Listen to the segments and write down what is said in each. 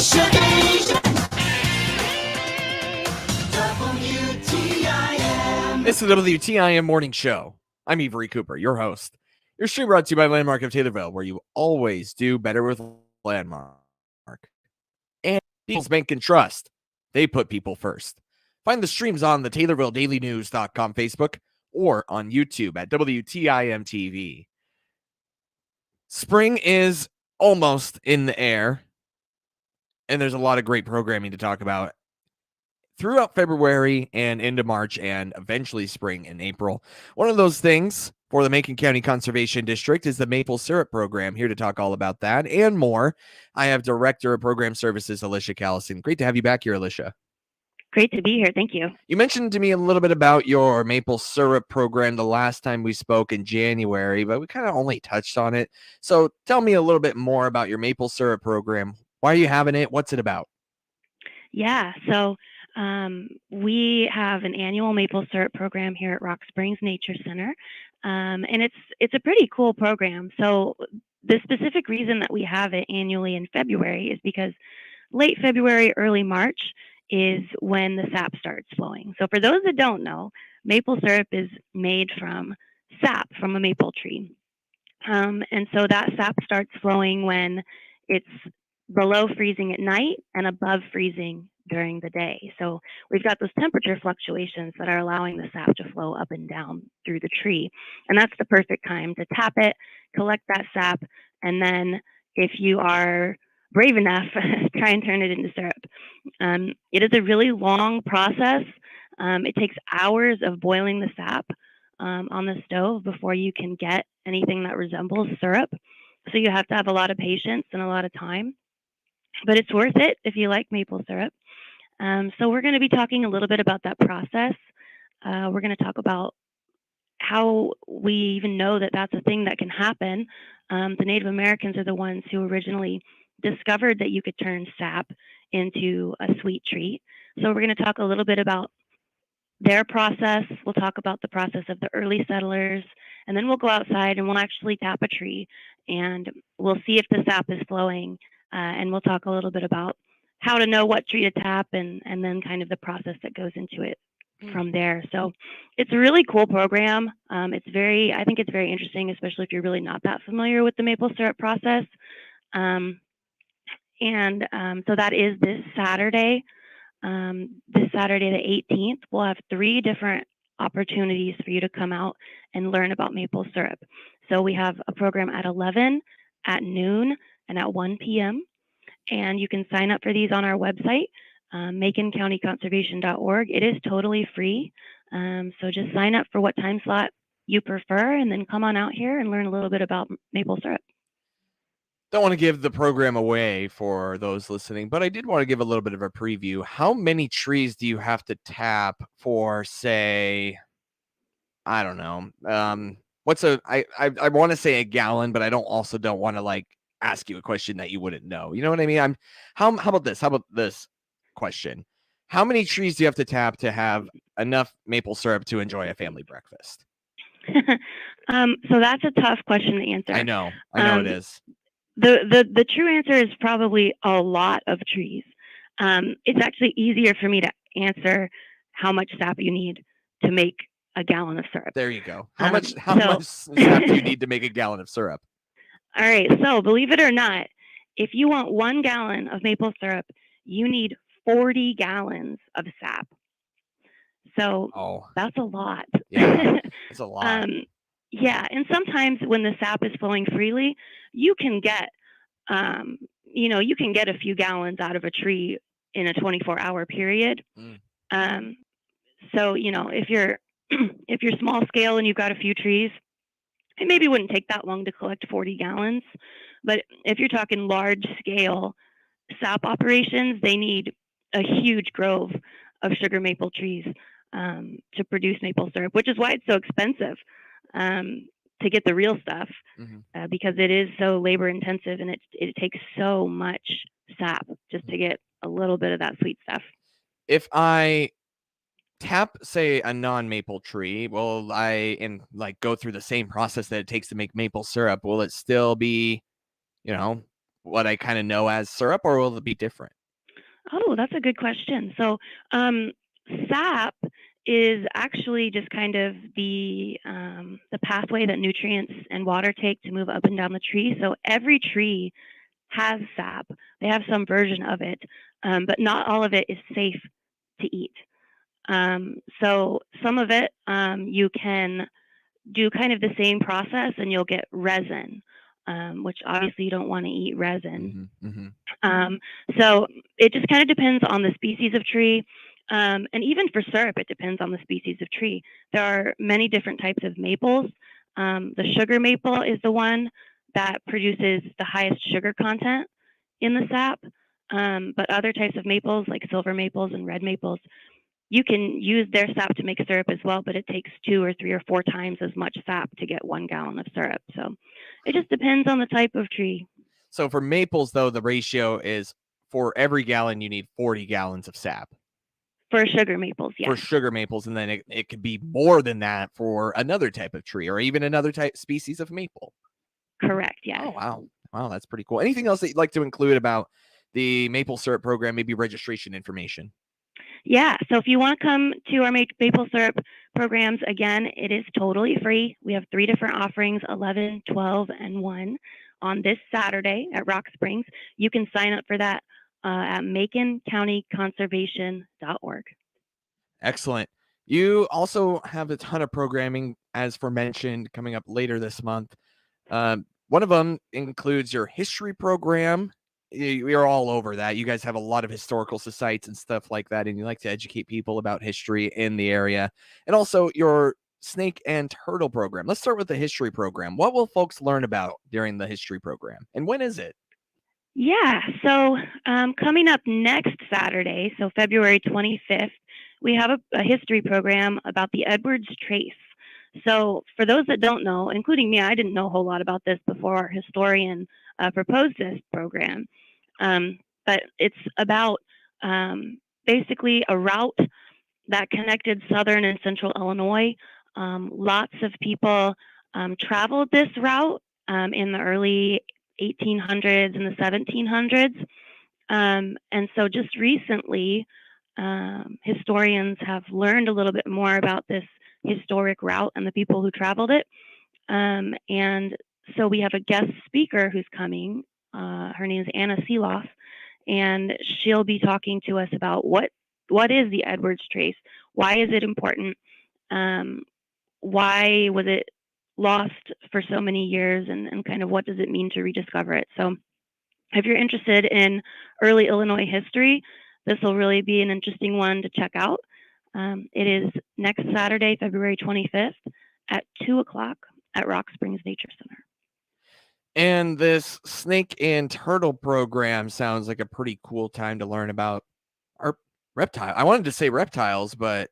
It's the WTIM Morning Show. I'm Avery Cooper, your host. Your stream brought to you by Landmark of Taylorville, where you always do better with Landmark. And People's Bank and Trust. They put people first. Find the streams on the TaylorvilleDailyNews.com Facebook or on YouTube at WTIM TV. Spring is almost in the air, and there's a lot of great programming to talk about throughout February and into March and eventually spring and April. One of those things for the Macon County Conservation District is the maple syrup program. Here to talk all about that and more, I have Director of Program Services, Alicia Callison. Great to have you back here, Alicia. Great to be here. Thank you. You mentioned to me a little bit about your maple syrup program the last time we spoke in January, but we kind of only touched on it. So tell me a little bit more about your maple syrup program. Why are you having it? What's it about? Yeah, so we have an annual maple syrup program here at Rock Springs Nature Center, and it's a pretty cool program. So the specific reason that we have it annually in February is because late February, early March is when the sap starts flowing. So for those that don't know, maple syrup is made from sap from a maple tree. And so that sap starts flowing when it's below freezing at night and above freezing during the day. So we've got those temperature fluctuations that are allowing the sap to flow up and down through the tree. And that's the perfect time to tap it, collect that sap, and then if you are brave enough, try and turn it into syrup. It is a really long process. It takes hours of boiling the sap on the stove before you can get anything that resembles syrup. So you have to have a lot of patience and a lot of time, but it's worth it if you like maple syrup. So we're going to be talking a little bit about that process. We're going to talk about how we even know that that's a thing that can happen. The Native Americans are the ones who originally discovered that you could turn sap into a sweet treat. So we're going to talk a little bit about their process. We'll talk about the process of the early settlers, and then we'll go outside and we'll actually tap a tree and we'll see if the sap is flowing, and we'll talk a little bit about how to know what tree to tap and then kind of the process that goes into it from there. So it's a really cool program. I think it's very interesting, especially if you're really not that familiar with the maple syrup process. So that is this Saturday the 18th. We'll have 3 different opportunities for you to come out and learn about maple syrup. So we have a program at 11, at noon, and at 1 p.m. And you can sign up for these on our website, maconcountyconservation.org. It is totally free. So just sign up for what time slot you prefer and then come on out here and learn a little bit about maple syrup. Don't want to give the program away for those listening, but I did want to give a little bit of a preview. How many trees do you have to tap for, say, I don't know. I want to say a gallon, but I don't want to like ask you a question that you wouldn't know. You know what I mean? How about this? How about this question? How many trees do you have to tap to have enough maple syrup to enjoy a family breakfast? So that's a tough question to answer. I know it is. The true answer is probably a lot of trees. It's actually easier for me to answer how much sap you need to make a gallon of syrup. There you go. How much sap do you need to make a gallon of syrup? All right. So believe it or not, if you want 1 gallon of maple syrup, you need 40 gallons of sap. So that's a lot. Yeah, that's a lot. Yeah, and sometimes when the sap is flowing freely, you can get, a few gallons out of a tree in a 24-hour period. So if you're if you're small scale and you've got a few trees, it maybe wouldn't take that long to collect 40 gallons. But if you're talking large scale sap operations, they need a huge grove of sugar maple trees to produce maple syrup, which is why it's so expensive to get the real stuff, because it is so labor intensive and it takes so much sap just to get a little bit of that sweet stuff. If I tap, say, a non-maple tree, will I go through the same process that it takes to make maple syrup? Will it still be, what I kind of know as syrup, or will it be different? Oh, that's a good question. So, sap is actually just kind of the pathway that nutrients and water take to move up and down the tree. So every tree has sap. They have some version of it, but not all of it is safe to eat. So some of it you can do kind of the same process and you'll get resin, which obviously you don't want to eat resin. Mm-hmm. Um, so it just kind of depends on the species of tree. And even for syrup, it depends on the species of tree. There are many different types of maples. The sugar maple is the one that produces the highest sugar content in the sap. But other types of maples, like silver maples and red maples, you can use their sap to make syrup as well, but it takes 2 or 3 or 4 times as much sap to get 1 gallon of syrup. So it just depends on the type of tree. So for maples, though, the ratio is for every gallon, you need 40 gallons of sap. For sugar maples, For yes. sugar maples, and then it could be more than that for another type of tree or even another type species of maple. Correct, yes. Oh, wow. Wow, that's pretty cool. Anything else that you'd like to include about the maple syrup program, maybe registration information? Yeah, so if you want to come to our maple syrup programs, again, it is totally free. We have 3 different offerings, 11, 12, and 1 on this Saturday at Rock Springs. You can sign up for that at maconcountyconservation.org. Excellent. You also have a ton of programming, as forementioned, coming up later this month. One of them includes your history program. We are all over that. You guys have a lot of historical societies and stuff like that, and you like to educate people about history in the area. And also your snake and turtle program. Let's start with the history program. What will folks learn about during the history program, and when is it? Yeah, so coming up next Saturday, so February 25th, we have a history program about the Edwards Trace. So, for those that don't know, including me, I didn't know a whole lot about this before our historian proposed this program. But it's about basically a route that connected southern and central Illinois. Lots of people traveled this route in the early 1800s and the 1700s. And so just recently, historians have learned a little bit more about this historic route and the people who traveled it. And so we have a guest speaker who's coming. Her name is Anna Seeloff, and she'll be talking to us about what is the Edwards Trace? Why is it important? Why was it lost for so many years, and kind of what does it mean to rediscover it? So if you're interested in early Illinois history, this will really be an interesting one to check out. It is next Saturday, February 25th at 2 o'clock at Rock Springs Nature Center. And this snake and turtle program sounds like a pretty cool time to learn about our reptile. I wanted to say reptiles, but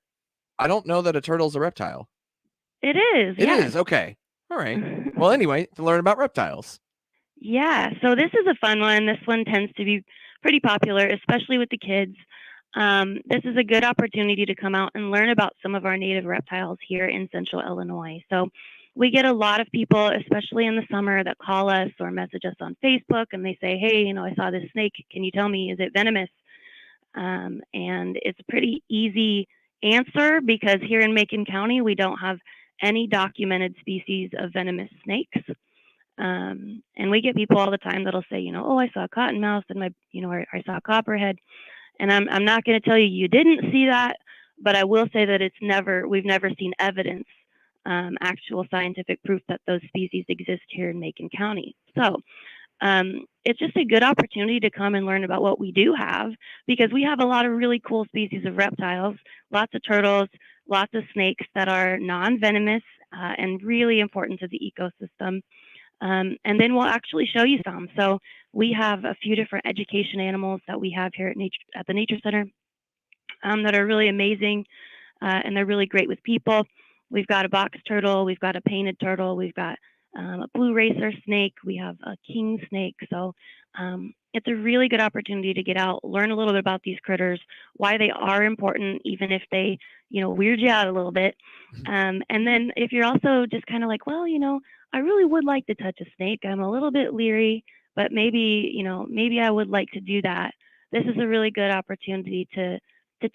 I don't know that a turtle's a reptile. It is, It yes. is, okay. All right. Well, anyway, to learn about reptiles. Yeah, so this is a fun one. This one tends to be pretty popular, especially with the kids. This is a good opportunity to come out and learn about some of our native reptiles here in central Illinois. So we get a lot of people, especially in the summer, that call us or message us on Facebook and they say, hey, I saw this snake. Can you tell me, is it venomous? And it's a pretty easy answer because here in Macon County, we don't have any documented species of venomous snakes. And we get people all the time that'll say, oh, I saw a cottonmouth and or I saw a copperhead. And I'm not going to tell you you didn't see that, but I will say that we've never seen evidence, actual scientific proof that those species exist here in Macon County. So it's just a good opportunity to come and learn about what we do have, because we have a lot of really cool species of reptiles, lots of turtles, lots of snakes that are non-venomous and really important to the ecosystem. And then we'll actually show you some. So we have a few different education animals that we have here at the Nature Center that are really amazing, and they're really great with people. We've got a box turtle, we've got a painted turtle, we've got a blue racer snake, we have a king snake. So it's a really good opportunity to get out, learn a little bit about these critters, why they are important, even if they, weird you out a little bit. And then if you're also just kind of like, well, I really would like to touch a snake. I'm a little bit leery, but maybe, maybe I would like to do that. This is a really good opportunity to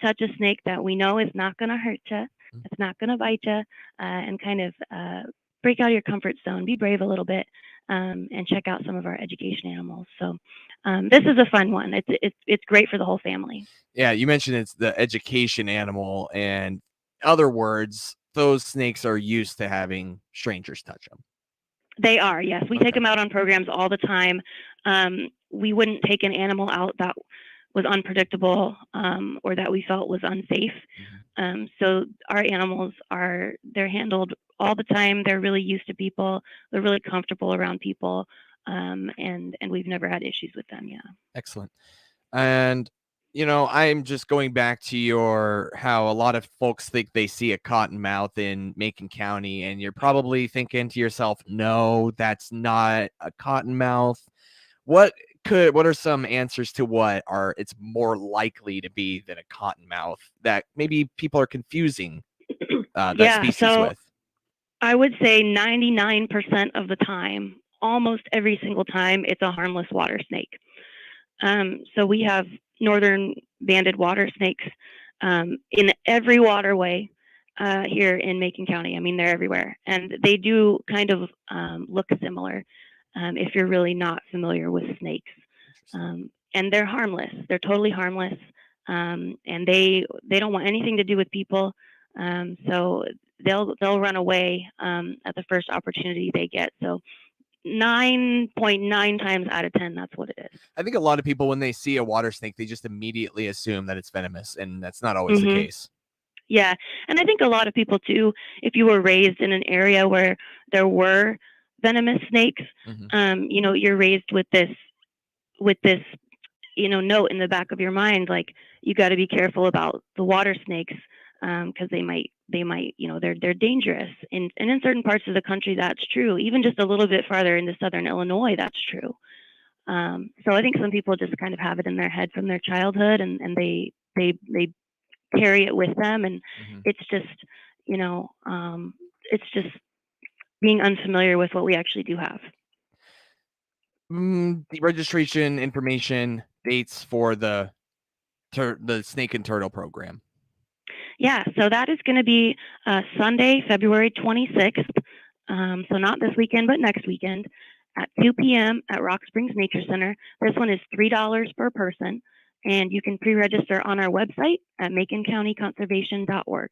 touch a snake that we know is not going to hurt you, Mm. it's not going to bite you, and kind of break out of your comfort zone, be brave a little bit, and check out some of our education animals. So this is a fun one. It's great for the whole family. Yeah, you mentioned it's the education animal, and other words, those snakes are used to having strangers touch them. They are, yes. We take Okay. them out on programs all the time. We wouldn't take an animal out that was unpredictable, or that we felt was unsafe. Mhm. So our animals they're handled all the time. They're really used to people. They're really comfortable around people, and we've never had issues with them. Yeah. Excellent. And I'm just going back to your how a lot of folks think they see a cottonmouth in Macon County, and you're probably thinking to yourself, no, that's not a cottonmouth. What are some answers to what are it's more likely to be than a cottonmouth that maybe people are confusing that Yeah. species So with? I would say 99% of the time, almost every single time, it's a harmless water snake. So we have northern banded water snakes in every waterway here in Macon County. I mean, they're everywhere, and they do kind of look similar if you're really not familiar with snakes. Interesting. And they're harmless. They're totally harmless, and they don't want anything to do with people. So they'll run away at the first opportunity they get. So 9.9 times out of 10, that's what it I think a lot of people, when they see a water snake, they just immediately assume that it's venomous, and that's not always is. the case. Yeah, and I think a lot of people too, if you were raised in an area where there were venomous snakes, Hmm. you're raised with this note in the back of your mind, like you got to be careful about the water snakes because they might they're dangerous. And in certain parts of the country, that's true. Even just a little bit farther into southern Illinois, that's true. So I think some people just kind of have it in their head from their childhood, and they carry it with them, and Hmm. it's just you know um, it's just being unfamiliar with what we actually do have. The registration information dates for the snake and turtle program. Yeah, so that is going to be Sunday, February 26th. So not this weekend, but next weekend at 2 p.m. at Rock Springs Nature Center. This one is $3 per person, and you can pre-register on our website at maconcountyconservation.org.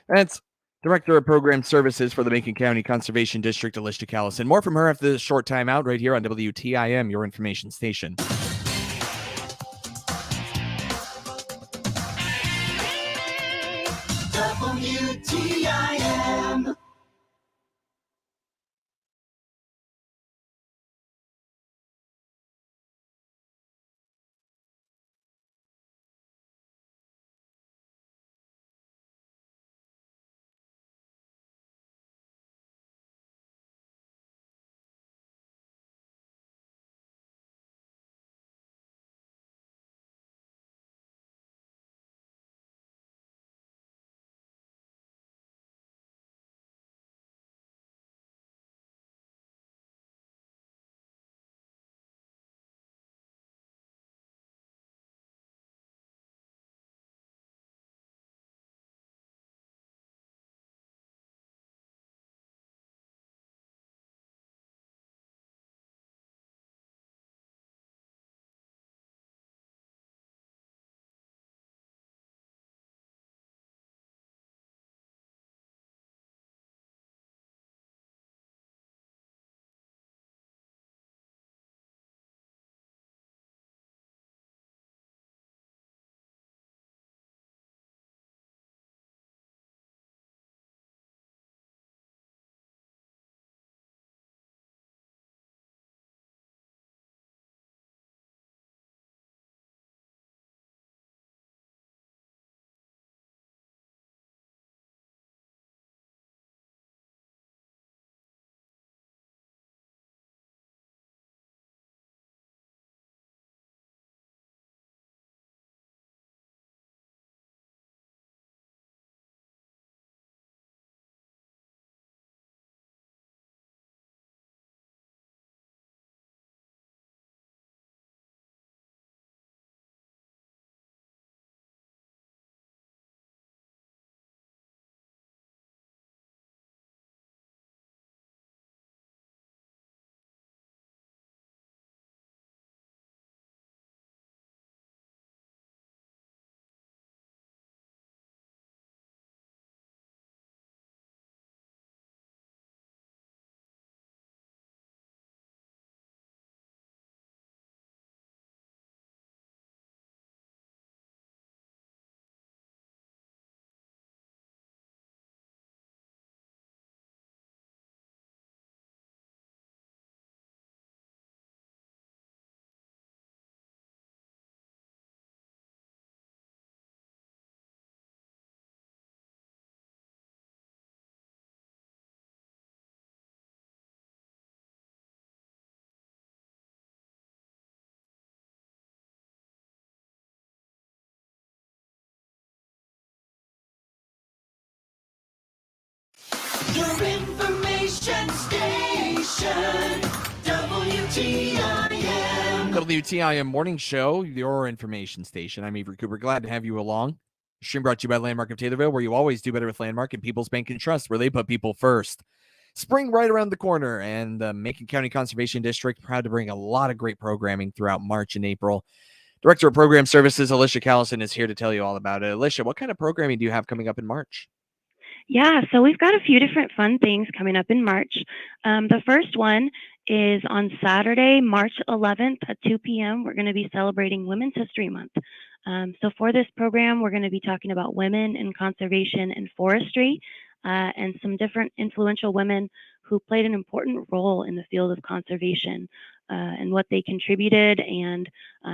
That's Director of Program Services for the Macon County Conservation District, Alicia Callison. More from her after this short time out right here on WTIM, your information station. WTIM. information station, WTIM. WTIM Morning Show, your information station. I'm Avery Cooper. Glad to have you along. Stream brought to you by Landmark of Taylorville, where you always do better with Landmark and People's Bank and Trust, where they put people first. Spring right around the corner, and the Macon County Conservation District proud to bring a lot of great programming throughout March and April. Director of Program Services, Alicia Callison, is here to tell you all about it. Alicia, what kind of programming do you have coming up in March? Yeah, so we've got a few different fun things coming up in March. The first one is on Saturday, March 11th at 2 p.m. We're going to be celebrating Women's History Month. So for this program, we're going to be talking about women in conservation and forestry, and some different influential women who played an important role in the field of conservation, and what they contributed, and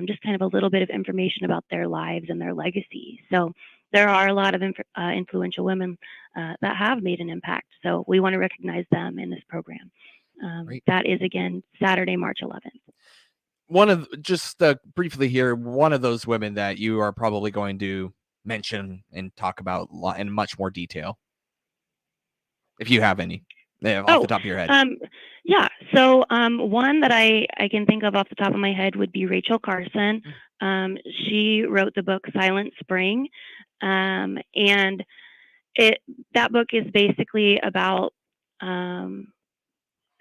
just kind of a little bit of information about their lives and their legacy. So there are a lot of influential women that have made an impact. So we want to recognize them in this program. That is, again, Saturday, March 11th. One of, just briefly here, one of those women that you are probably going to mention and talk about in much more detail, if you have any, off the top of your head. Yeah. So one that I can think of off the top of my head would be Rachel Carson. She wrote the book Silent Spring, and that book is basically about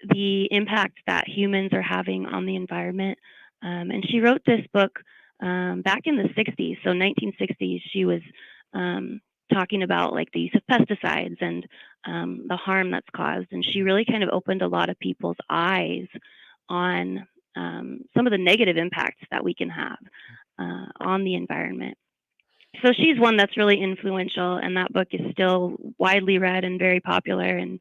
the impact that humans are having on the environment. And she wrote this book back in the 60s, so 1960s. She was talking about like the use of pesticides and the harm that's caused. And she really kind of opened a lot of people's eyes on some of the negative impacts that we can have on the environment. So she's one that's really influential, and that book is still widely read and very popular. And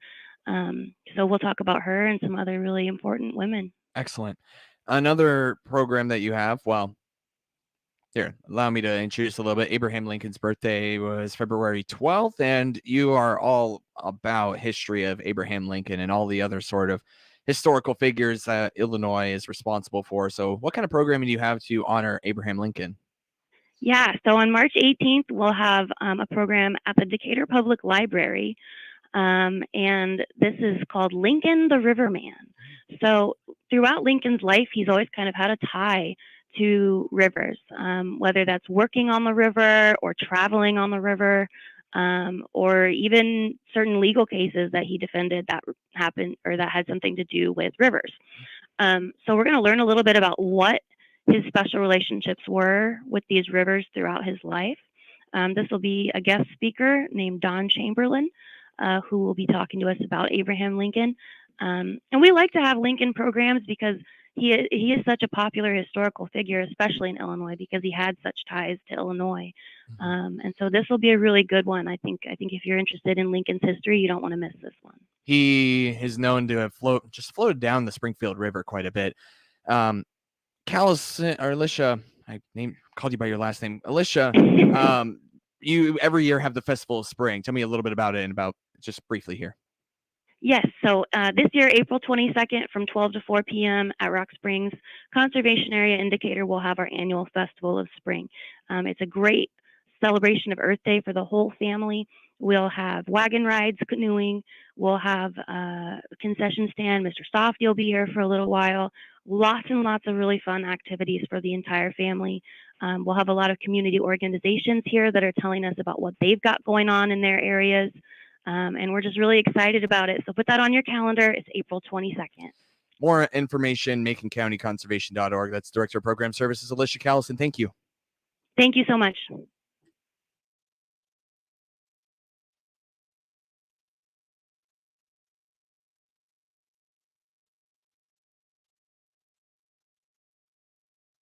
so we'll talk about her and some other really important women. Excellent. Another program that you have, well, here, allow me to introduce a little bit. Abraham Lincoln's birthday was February 12th, and you are all about history of Abraham Lincoln and all the other sort of historical figures that Illinois is responsible for. So what kind of programming do you have to honor Abraham Lincoln? Yeah, so on March 18th, we'll have a program at the Decatur Public Library, and this is called Lincoln the Riverman. So throughout Lincoln's life, he's always kind of had a tie to rivers, whether that's working on the river or traveling on the river, or even certain legal cases that he defended that happened or that had something to do with rivers. So we're going to learn a little bit about what his special relationships were with these rivers throughout his life. This will be a guest speaker named Don Chamberlain, who will be talking to us about Abraham Lincoln. And we like to have Lincoln programs because he is such a popular historical figure, especially in Illinois, because he had such ties to Illinois. And so this will be a really good one. I think if you're interested in Lincoln's history, you don't want to miss this one. He is known to have floated down the Springfield River quite a bit. Callison or Alicia, called you by your last name, Alicia. You every year have the Festival of Spring. Tell me a little bit about it and about just briefly here. Yes, so this year, April 22nd from 12 to 4 p.m. at Rock Springs Conservation Area in Decatur, we'll have our annual Festival of Spring. It's a great celebration of Earth Day for the whole family. We'll have wagon rides, canoeing. We'll have a concession stand. Mr. Softy will be here for a little while. Lots and lots of really fun activities for the entire family. We'll have a lot of community organizations here that are telling us about what they've got going on in their areas. And we're just really excited about it. So put that on your calendar. It's April 22nd. More information, MaconCountyConservation.org. That's Director of Program Services, Alicia Callison. Thank you. Thank you so much.